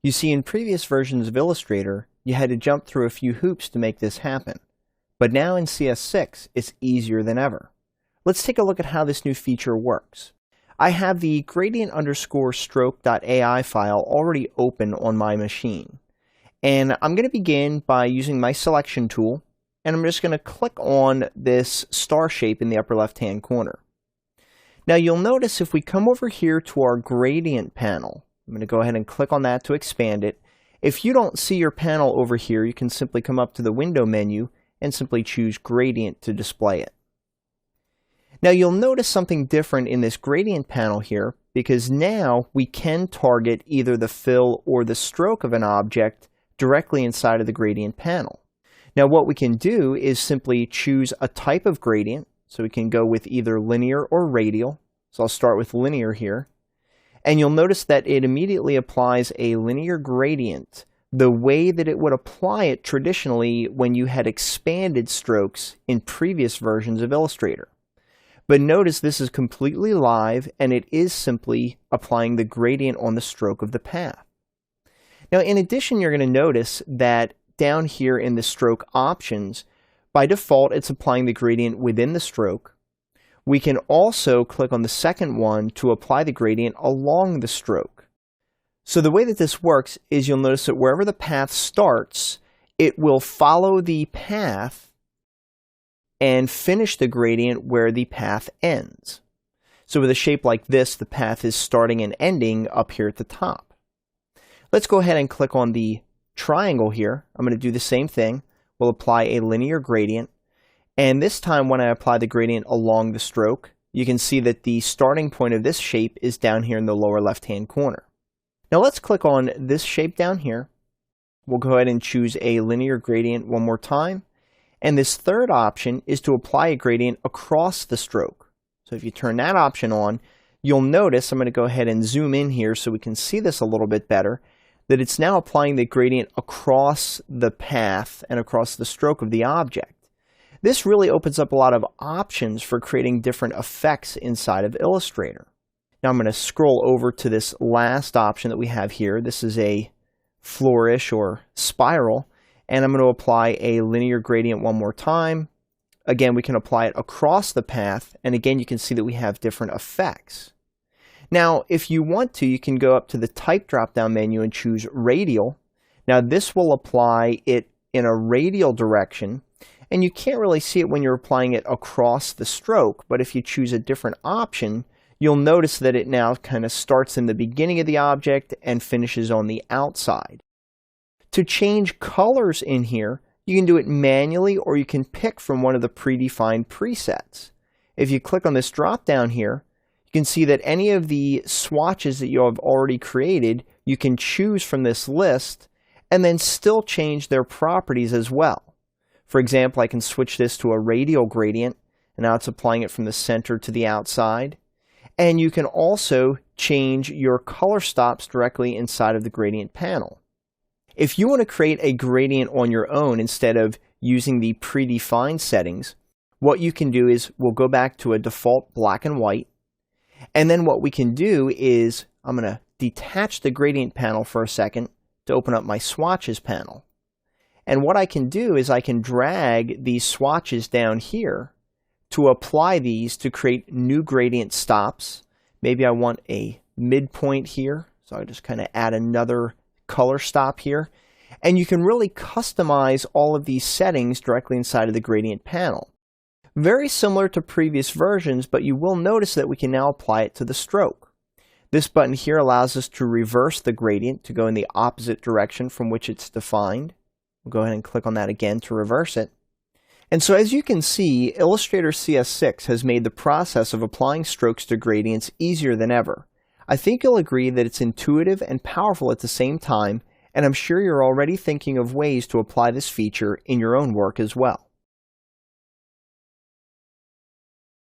You see, in previous versions of Illustrator, you had to jump through a few hoops to make this happen. But now in CS6, it's easier than ever. Let's take a look at how this new feature works. I have the gradient_stroke.ai file already open on my machine. And I'm going to begin by using my selection tool, and I'm just going to click on this star shape in the upper left-hand corner. Now you'll notice if we come over here to our gradient panel, I'm going to go ahead and click on that to expand it. If you don't see your panel over here, you can simply come up to the window menu and simply choose gradient to display it. Now you'll notice something different in this gradient panel here, because now we can target either the fill or the stroke of an object directly inside of the gradient panel. Now what we can do is simply choose a type of gradient, so we can go with either linear or radial. So I'll start with linear here. And you'll notice that it immediately applies a linear gradient the way that it would apply it traditionally when you had expanded strokes in previous versions of Illustrator. But notice this is completely live, and it is simply applying the gradient on the stroke of the path. Now in addition, you're going to notice that down here in the stroke options, by default it's applying the gradient within the stroke. We can also click on the second one to apply the gradient along the stroke. So the way that this works is you'll notice that wherever the path starts, it will follow the path and finish the gradient where the path ends. So with a shape like this, the path is starting and ending up here at the top. Let's go ahead and click on the triangle here. I'm going to do the same thing. We'll apply a linear gradient. And this time when I apply the gradient along the stroke, you can see that the starting point of this shape is down here in the lower left-hand corner. Now let's click on this shape down here. We'll go ahead and choose a linear gradient one more time. And this third option is to apply a gradient across the stroke. So if you turn that option on, you'll notice, I'm going to go ahead and zoom in here so we can see this a little bit better, that it's now applying the gradient across the path and across the stroke of the object. This really opens up a lot of options for creating different effects inside of Illustrator. Now I'm going to scroll over to this last option that we have here. This is a flourish or spiral, and I'm going to apply a linear gradient one more time. Again, we can apply it across the path, and again you can see that we have different effects. Now if you want to, you can go up to the type drop-down menu and choose radial. Now this will apply it in a radial direction, and you can't really see it when you're applying it across the stroke, but if you choose a different option, you'll notice that it now kind of starts in the beginning of the object and finishes on the outside. To change colors in here, you can do it manually, or you can pick from one of the predefined presets. If you click on this drop down here, you can see that any of the swatches that you have already created, you can choose from this list and then still change their properties as well. For example, I can switch this to a radial gradient, and now it's applying it from the center to the outside. And you can also change your color stops directly inside of the gradient panel. If you want to create a gradient on your own instead of using the predefined settings, what you can do is we'll go back to a default black and white. And then what we can do is I'm going to detach the gradient panel for a second to open up my swatches panel. And what I can do is I can drag these swatches down here to apply these to create new gradient stops. Maybe I want a midpoint here, so I just kind of add another color stop here. And you can really customize all of these settings directly inside of the gradient panel. Very similar to previous versions, but you will notice that we can now apply it to the stroke. This button here allows us to reverse the gradient to go in the opposite direction from which it's defined. We'll go ahead and click on that again to reverse it. And so as you can see, Illustrator CS6 has made the process of applying strokes to gradients easier than ever. I think you'll agree that it's intuitive and powerful at the same time, and I'm sure you're already thinking of ways to apply this feature in your own work as well.